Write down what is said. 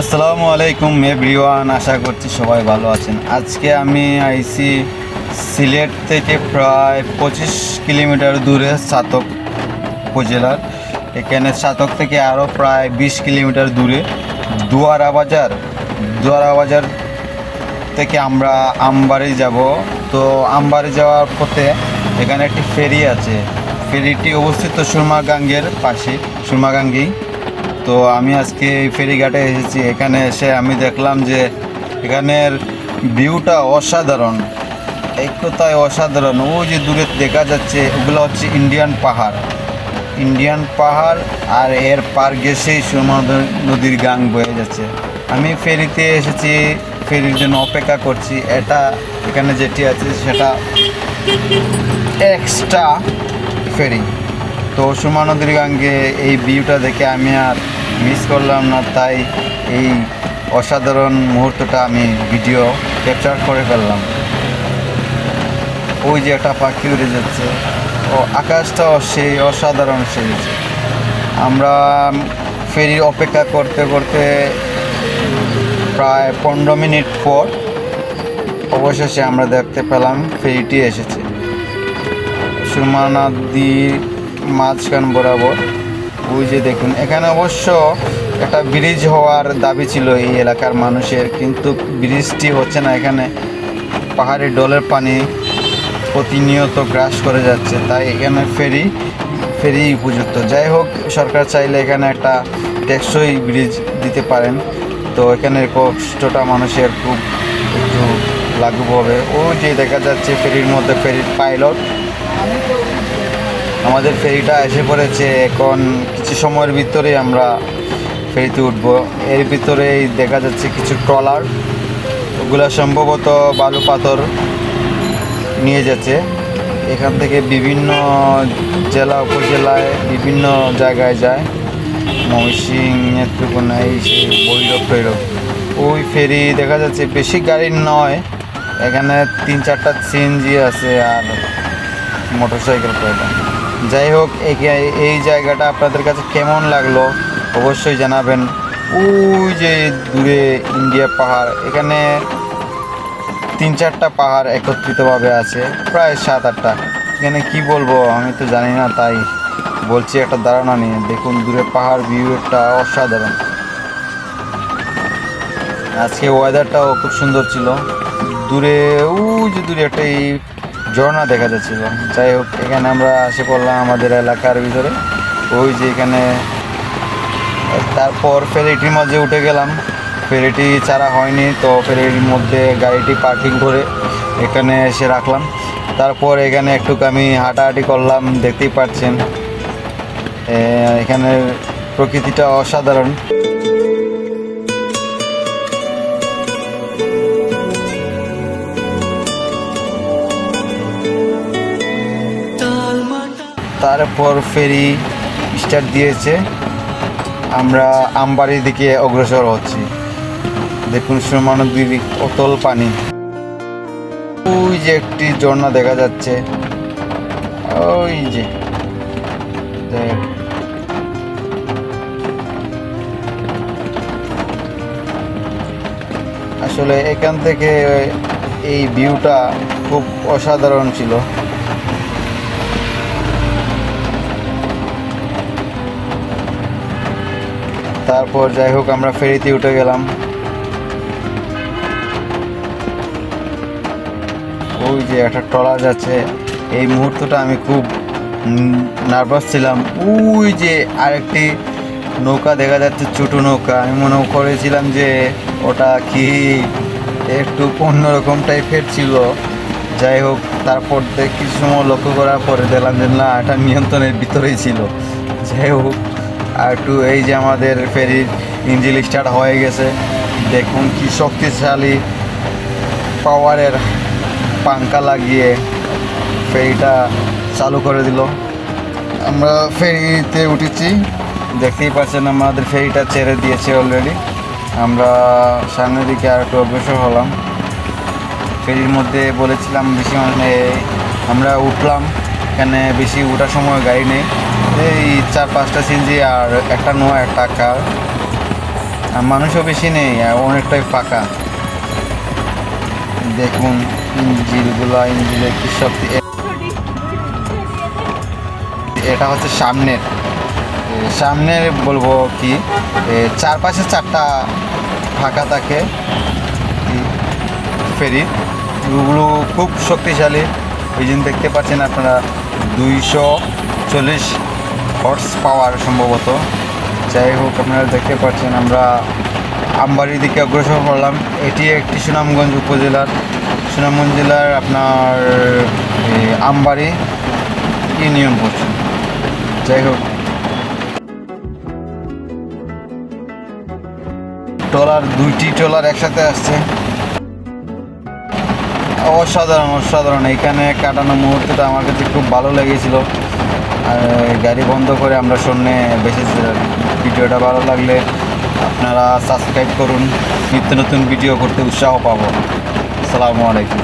আসসালামু আলাইকুম এভরিওয়ান, আশা করছি সবাই ভালো আছেন। আজকে আমি আইছি সিলেট থেকে প্রায় 25 কিলোমিটার দূরে ছাতক উপজেলার। এখানে ছাতক থেকে আরও প্রায় 20 কিলোমিটার দূরে দুয়ারা বাজার থেকে আমরা আমবাড়ি যাব। তো আমবাড়ি যাওয়ার পথে এখানে একটি ফেরি আছে। ফেরিটি অবস্থিত সুরমাগাঙ্গের পাশে, সুরমাগাঙ্গেই। তো আমি আজকে এই ফেরিঘাটে এসেছি। এখানে এসে আমি দেখলাম যে এখানের ভিউটা অসাধারণ, এক কথায় অসাধারণ। ওই যে দূরে দেখা যাচ্ছে ওগুলো হচ্ছে ইন্ডিয়ান পাহাড়, আর এর পার গেছেই সুরমা নদীর গাং বয়ে যাচ্ছে। আমি ফেরিতে এসেছি, ফেরির জন্য অপেক্ষা করছি। এখানে যেটি আছে সেটা এক্সট্রা ফেরি। তো সুরমা নদীর গাঙ্গে এই ভিউটা দেখে আমি আর মিস করলাম না, তাই এই অসাধারণ মুহূর্তটা আমি ভিডিও ক্যাপচার করে ফেললাম। ওই যে একটা পাখি উড়ে যাচ্ছে, ও আকাশটাও সেই অসাধারণ সেজেছে। আমরা ফেরির অপেক্ষা করতে করতে প্রায় 15 মিনিট পর অবশেষে আমরা দেখতে পেলাম ফেরিটি এসেছে সুরমা নদীর মাঝখান বরাবর। ওই যে দেখুন, এখানে অবশ্য একটা ব্রিজ হওয়ার দাবি ছিল এই এলাকার মানুষের, কিন্তু ব্রিজটি হচ্ছে না। এখানে পাহাড়ি ডলের পানি প্রতিনিয়ত গ্রাস করে যাচ্ছে, তাই এখানে ফেরি উপযুক্ত। যাই হোক, সরকার চাইলে এখানে একটা টেকসই ব্রিজ দিতে পারেন, তো এখানের কষ্টটা মানুষের খুব একটু লাঘব হবে। ওই যে দেখা যাচ্ছে ফেরির মধ্যে ফেরির পাইলট। আমাদের ফেরিটা এসে পড়েছে। এখন কিছু সময়ের ভিতরেই আমরা ফেরিতে উঠব। এর ভিতরেই দেখা যাচ্ছে কিছু ট্রলার, ওগুলো সম্ভবত বালু পাথর নিয়ে যাচ্ছে। এখান থেকে বিভিন্ন জেলা উপজেলায় বিভিন্ন জায়গায় যায়, ময়মনসিংহ, নেত্রকোনা, এই সেই ভৈরব। ওই ফেরি দেখা যাচ্ছে বেশি গাড়ি নয়, এখানে 3-4টা সিএনজি আছে আর মোটরসাইকেল কয়টা। যাই হোক, এই জায়গাটা আপনাদের কাছে কেমন লাগলো অবশ্যই জানাবেন। ওই যে দূরে ইন্ডিয়া পাহাড়, এখানে 3-4টা পাহাড় একত্রিতভাবে আছে, প্রায় 7-8টা। এখানে কি বলবো আমি তো জানি না, তাই বলছি একটা ধারণা নিয়ে। দেখুন দূরে পাহাড়, ভিউটা অসাধারণ। আজকে ওয়েদারটাও খুব সুন্দর ছিল। দূরে ওই যে দূরে একটা এই ঝর্ণা দেখা যাচ্ছিল। যাই হোক, এখানে আমরা এসে পড়লাম আমাদের এলাকার ভিতরে। ওই যে এখানে, তারপর ফেরিটির মাঝে উঠে গেলাম। ফেরিটি ছাড়া হয়নি, তো ফেরির মধ্যে গাড়িটি পার্কিং করে এখানে এসে রাখলাম। তারপর এখানে একটু আমি হাঁটাহাঁটি করলাম। দেখতেই পাচ্ছেন এখানের প্রকৃতিটা অসাধারণ। তারপর ফেরি স্টার্ট দিয়েছে, আমরা আমবাড়ির দিকে অগ্রসর হচ্ছি। দেখুন সুরমা নদীর অতল পানি। ওই যে একটি ঝর্ণা দেখা যাচ্ছে, ওই যে আসলে এখান থেকে এই ভিউটা খুব অসাধারণ ছিল। তারপর যাই হোক, আমরা ফেরিতে উঠে গেলাম। ওই যে একটা ট্রলার যাচ্ছে। এই মুহূর্তটা আমি খুব নার্ভাস ছিলাম। ওই যে আরেকটি নৌকা দেখা যাচ্ছে, ছোট নৌকা। আমি মনে করেছিলাম যে ওটা কি একটু অন্যরকম টাইপের ছিল। যাই হোক, তারপর কিছু সময় লক্ষ্য করার পরে দেখলাম যে না, এটা নিয়ন্ত্রণের ভিতরেই ছিল। যাই হোক, আর একটু এই যে আমাদের ফেরির ইঞ্জিন স্টার্ট হয়ে গেছে। দেখুন কি শক্তিশালী পাওয়ারের পাঙ্খা লাগিয়ে ফেরিটা চালু করে দিল। আমরা ফেরিতে উঠেছি, দেখতেই পাচ্ছেন আমাদের ফেরিটা ছেড়ে দিয়েছে অলরেডি। আমরা সামনের দিকে আর একটু অগ্রসর হলাম। ফেরির মধ্যে বলেছিলাম বেশি আমরা উঠলাম। এখানে বেশি ওঠার সময় গাড়ি নেই, এই 4-5টা সিএনজি আর একটা নোয়া একটা কার। আর মানুষও বেশি নেই, আর অনেকটাই ফাঁকা। দেখুন ইঞ্জিলের কি শক্তি। এটা হচ্ছে সামনের বলবো কি, চারপাশে 4টা ফাঁকা থাকে ফেরি। ওগুলো খুব শক্তিশালী। এই জন্য দেখতে পাচ্ছেন আপনারা 240 হর্স পাওয়ার সম্ভবত। যাই হোক, আপনারা দেখতে পাচ্ছেন আমরা আমবাড়ির দিকে অগ্রসর হলাম। এটি একটি সুনামগঞ্জ জেলার আপনার আমবাড়ি ইউনিয়ন পড়ছে। যাই হোক, দুইটি ট্রলার একসাথে আসছে। অসাধারণ। এখানে কাটানো মুহূর্তটা আমার কাছে খুব ভালো লেগেছিল। আর গাড়ি বন্ধ করে আমরা শূন্যে বেঁচেছিলাম। ভিডিওটা ভালো লাগলে আপনারা সাবস্ক্রাইব করুন, নিত্য নতুন ভিডিও করতে উৎসাহ পাবো। আসসালামু আলাইকুম।